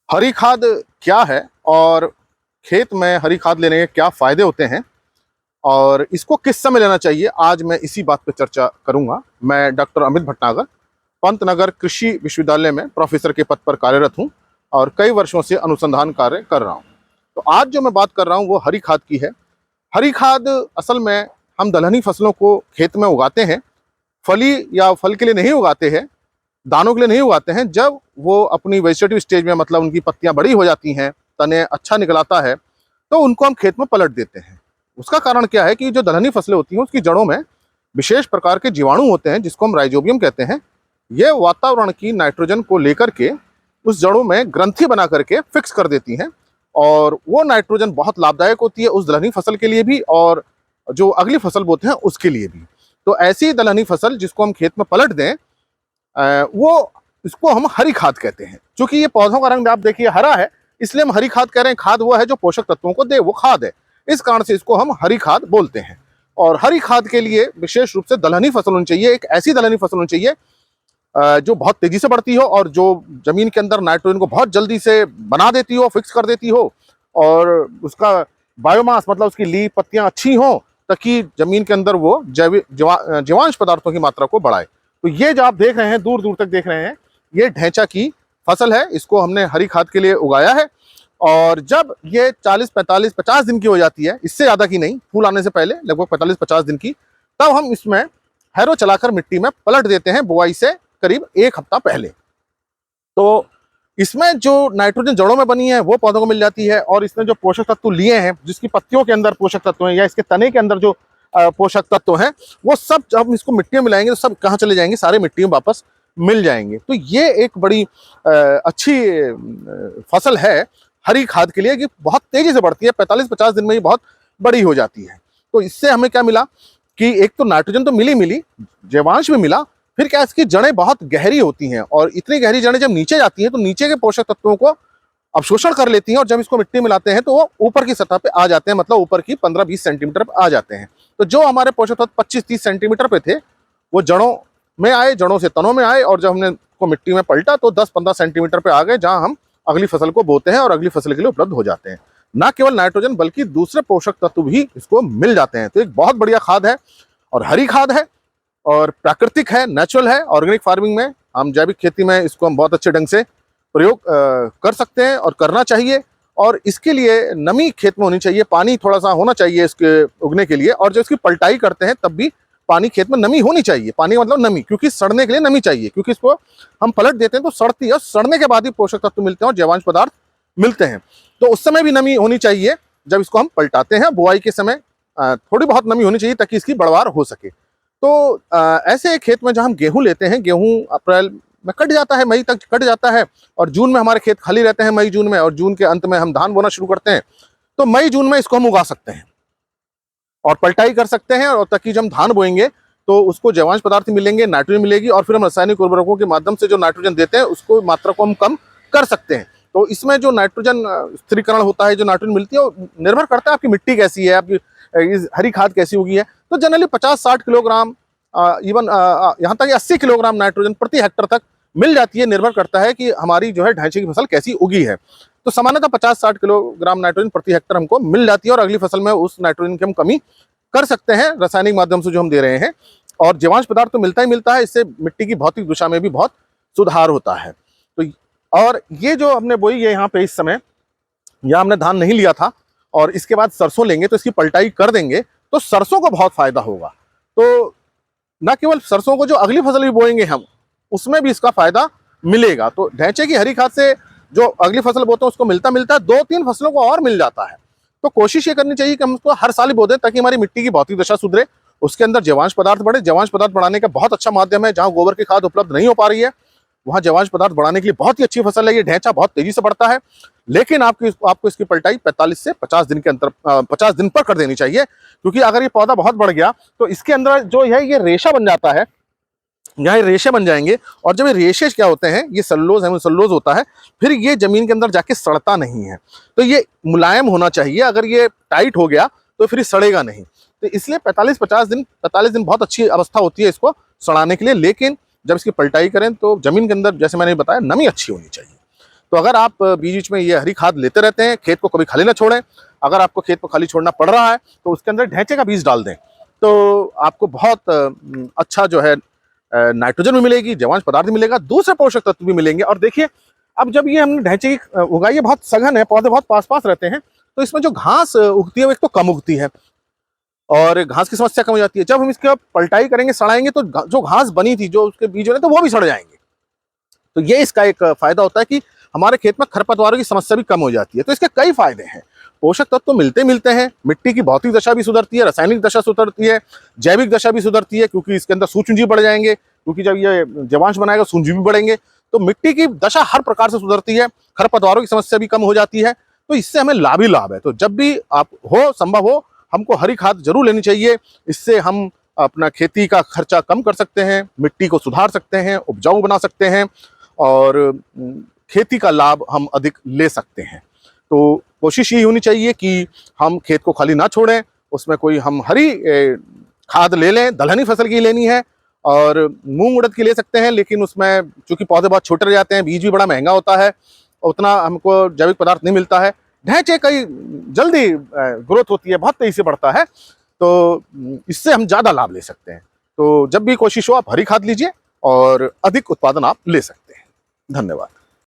हरी खाद क्या है और खेत में हरी खाद लेने के क्या फायदे होते हैं और इसको किस समय लेना चाहिए, आज मैं इसी बात पर चर्चा करूंगा। मैं डॉक्टर अमित भटनागर पंतनगर कृषि विश्वविद्यालय में प्रोफेसर के पद पर कार्यरत हूं और कई वर्षों से अनुसंधान कार्य कर रहा हूं। तो आज जो मैं बात कर रहा हूं वो हरी खाद की है। हरी खाद असल में हम दलहनी फसलों को खेत में उगाते हैं, फली या फल के लिए नहीं उगाते हैं, दानों के लिए नहीं उगाते हैं। जब वो अपनी वेजिटेटिव स्टेज में, मतलब उनकी पत्तियां बड़ी हो जाती हैं, तने अच्छा निकलाता है, तो उनको हम खेत में पलट देते हैं। उसका कारण क्या है कि जो दलहनी फसलें होती हैं उसकी जड़ों में विशेष प्रकार के जीवाणु होते हैं जिसको हम राइजोबियम कहते हैं। ये वातावरण की नाइट्रोजन को लेकर के उस जड़ों में ग्रंथि बना करके फिक्स कर देती हैं और वो नाइट्रोजन बहुत लाभदायक होती है उस दलहनी फसल के लिए भी और जो अगली फसल बोते हैं उसके लिए भी। तो ऐसी दलहनी फसल जिसको हम खेत में पलट दें, वो इसको हम हरी खाद कहते हैं। क्योंकि ये पौधों का रंग आप देखिए हरा है, इसलिए हम हरी खाद कह रहे हैं। खाद वो है जो पोषक तत्वों को दे, वो खाद है। इस कारण से इसको हम हरी खाद बोलते हैं। और हरी खाद के लिए विशेष रूप से दलहनी फसल होनी चाहिए, एक ऐसी दलहनी फसल होनी चाहिए जो बहुत तेजी से बढ़ती हो और जो जमीन के अंदर नाइट्रोजन को बहुत जल्दी से बना देती हो, फिक्स कर देती हो, और उसका बायोमास मतलब उसकी लीफ पत्तियां अच्छी हो ताकि जमीन के अंदर वो जैविक जीवांश पदार्थों की मात्रा को बढ़ाए। तो ये जो आप देख रहे हैं, दूर दूर तक देख रहे हैं, ये ढैंचा की फसल है। इसको हमने हरी खाद के लिए उगाया है। और जब ये 40, 45, 50 दिन की हो जाती है, इससे ज्यादा की नहीं, फूल आने से पहले लगभग 45-50 दिन की, तब हम इसमें हैरो चलाकर मिट्टी में पलट देते हैं बुआई से करीब 1 हफ्ता पहले। तो इसमें जो नाइट्रोजन जड़ों में बनी है वो पौधों को मिल जाती है और इसने जो पोषक तत्व लिए हैं, जिसकी पत्तियों के अंदर पोषक तत्व हैं या इसके तने के अंदर जो पोषक तत्व हैं, वो सब जब हम इसको मिट्टी में मिलाएंगे तो सब कहाँ चले जाएंगे, सारे मिट्टी में वापस मिल जाएंगे। तो ये एक बड़ी अच्छी फसल है हरी खाद के लिए कि बहुत तेजी से बढ़ती है, 45-50 दिन में ही बहुत बड़ी हो जाती है। तो इससे हमें क्या मिला कि एक तो नाइट्रोजन तो मिली, जीवांश भी मिला, फिर क्या इसकी जड़ें बहुत गहरी होती हैं और इतनी गहरी जड़ें जब नीचे जाती हैं तो नीचे के पोषक तत्वों को अवशोषण कर लेती हैं और जब इसको मिट्टी में लाते हैं तो वो ऊपर की सतह पे आ जाते हैं, मतलब ऊपर की 15-20 सेंटीमीटर पे आ जाते हैं। तो जो हमारे पोषक तत्व 25-30 सेंटीमीटर पे थे वो जड़ों में आए, जड़ों से तनों में आए, और जब हमने को मिट्टी में पलटा तो 10-15 सेंटीमीटर पे आ गए, जहां हम अगली फसल को बोते हैं और अगली फसल के लिए उपलब्ध हो जाते हैं। ना केवल नाइट्रोजन बल्कि दूसरे पोषक तत्व भी इसको मिल जाते हैं। तो एक बहुत बढ़िया खाद है और हरी खाद है और प्राकृतिक है, नेचुरल है। ऑर्गेनिक फार्मिंग में, हम जैविक खेती में इसको हम बहुत अच्छे ढंग से प्रयोग कर सकते हैं और करना चाहिए। और इसके लिए नमी खेत में होनी चाहिए, पानी थोड़ा सा होना चाहिए इसके उगने के लिए। और जब इसकी पलटाई करते हैं तब भी पानी खेत में नमी होनी चाहिए। पानी का मतलब नमी, क्योंकि सड़ने के लिए नमी चाहिए, क्योंकि इसको हम पलट देते हैं तो सड़ती है, सड़ने के बाद ही पोषक तत्व मिलते हैं और जैवांश पदार्थ मिलते हैं। तो उस समय भी नमी होनी चाहिए जब इसको हम पलटाते हैं। बुआई के समय थोड़ी बहुत नमी होनी चाहिए ताकि इसकी बढ़वार हो सके। तो ऐसे खेत में जहाँ हम गेहूं लेते हैं, गेहूं अप्रैल में कट जाता है, मई तक कट जाता है, और जून में हमारे खेत खाली रहते हैं, मई जून में, और जून के अंत में हम धान बोना शुरू करते हैं। तो मई जून में इसको हम उगा सकते हैं और पलटाई कर सकते हैं, और ताकि जब हम धान बोएंगे तो उसको जैवांश पदार्थ मिलेंगे, नाइट्रोजन मिलेगी, और फिर हम रासायनिक उर्वरकों के माध्यम से जो नाइट्रोजन देते हैं उसको मात्रा को हम कम कर सकते हैं। तो इसमें जो नाइट्रोजन स्थिरीकरण होता है, जो नाइट्रोजन मिलती है, वो निर्भर करता है आपकी मिट्टी कैसी है, आपकी इस हरी खाद कैसी होगी है। तो जनरली 50-60 किलोग्राम, इवन यहाँ तक 80 किलोग्राम नाइट्रोजन प्रति हेक्टर तक मिल जाती है। निर्भर करता है कि हमारी जो है ढांचे की फसल कैसी उगी है। तो सामान्यतः 50-60 किलोग्राम नाइट्रोजन प्रति हेक्टर हमको मिल जाती है और अगली फसल में उस नाइट्रोजन की हम कमी कर सकते हैं रासायनिक माध्यम से जो हम दे रहे हैं। और जीवांश पदार्थ तो मिलता ही मिलता है, इससे मिट्टी की भौतिक दिशा में भी बहुत सुधार होता है। तो और ये जो हमने बोई है यहाँ पे, इस समय यहाँ हमने धान नहीं लिया था और इसके बाद सरसों लेंगे तो इसकी पलटाई कर देंगे तो सरसों को बहुत फायदा होगा। तो न केवल सरसों को, जो अगली फसल भी बोएंगे हम, उसमें भी इसका फायदा मिलेगा। तो ढैंचे की हरी खाद से जो अगली फसल बोते हैं उसको मिलता है, 2-3 फसलों को और मिल जाता है। तो कोशिश ये करनी चाहिए कि हम उसको हर साल ही बो दें ताकि हमारी मिट्टी की भौतिक दशा सुधरे, उसके अंदर जैवांश पदार्थ बढ़े। जैवांश पदार्थ बढ़ाने का बहुत अच्छा माध्यम है, जहां गोबर की खाद उपलब्ध नहीं हो पा रही है वहां जैवांश पदार्थ बढ़ाने के लिए बहुत ही अच्छी फसल है। ये ढैंचा बहुत तेजी से बढ़ता है, लेकिन आपको इसकी पलटाई 45 से 50 दिन के अंतर 50 दिन पर कर देनी चाहिए। क्योंकि अगर ये पौधा बहुत बढ़ गया तो इसके अंदर जो है ये रेशा बन जाता है, यहाँ ये रेशे बन जाएंगे, और जब ये रेशे क्या होते हैं, ये सेलुलोज हेमिसेलुलोज होता है, फिर ये जमीन के अंदर जाके सड़ता नहीं है। तो ये मुलायम होना चाहिए, अगर ये टाइट हो गया तो फिर ये सड़ेगा नहीं। तो इसलिए 45 दिन बहुत अच्छी अवस्था होती है इसको सड़ाने के लिए। लेकिन जब इसकी पलटाई करें तो जमीन के अंदर, जैसे मैंने बताया, नमी अच्छी होनी चाहिए। तो अगर आप बीच बीच में ये हरी खाद लेते रहते हैं, खेत को कभी खाली ना छोड़ें। अगर आपको खेत को खाली छोड़ना पड़ रहा है तो उसके अंदर ढैंचे का बीज डाल दें, तो आपको बहुत अच्छा जो है नाइट्रोजन भी मिलेगी, जैवांश पदार्थ भी मिलेगा, दूसरे पोषक तत्व भी मिलेंगे। और देखिए, अब जब ये हमने ढैंचे की उगाई है, बहुत सघन है, पौधे बहुत पास पास रहते हैं, तो इसमें जो घास उगती है वो एक तो कम उगती है और घास की समस्या कम हो जाती है। जब हम इसके पलटाई करेंगे, सड़ाएंगे, तो जो घास बनी थी, जो उसके बीज बने, तो वो भी सड़ जाएंगे। तो ये इसका एक फायदा होता है कि हमारे खेत में खरपतवारों की समस्या भी कम हो जाती है। तो इसके कई फायदे हैं। पोषक तत्व तो मिलते मिलते हैं, मिट्टी की भौतिक दशा भी सुधरती है, रासायनिक दशा सुधरती है, जैविक दशा भी सुधरती है, क्योंकि इसके अंदर सूक्ष्मजीव बढ़ जाएंगे, क्योंकि जब ये जैवांश बनाएगा सूक्ष्मजीव भी बढ़ेंगे, तो मिट्टी की दशा हर प्रकार से सुधरती है, खरपतवारों की समस्या भी कम हो जाती है। तो इससे हमें लाभ ही लाभ है। तो जब भी आप संभव हो, हमको हरी खाद जरूर लेनी चाहिए। इससे हम अपना खेती का खर्चा कम कर सकते हैं, मिट्टी को सुधार सकते हैं, उपजाऊ बना सकते हैं और खेती का लाभ हम अधिक ले सकते हैं। तो कोशिश ये होनी चाहिए कि हम खेत को खाली ना छोड़ें, उसमें कोई हम हरी खाद ले लें। दलहनी फसल की लेनी है और मूंग उड़द की ले सकते हैं, लेकिन उसमें चूंकि पौधे बहुत छोटे रह जाते हैं, बीज भी बड़ा महंगा होता है, उतना हमको जैविक पदार्थ नहीं मिलता है। ढैंचे कई जल्दी ग्रोथ होती है, बहुत तेजी से बढ़ता है, तो इससे हम ज़्यादा लाभ ले सकते हैं। तो जब भी कोशिश हो, आप हरी खाद लीजिए और अधिक उत्पादन आप ले सकते हैं। धन्यवाद।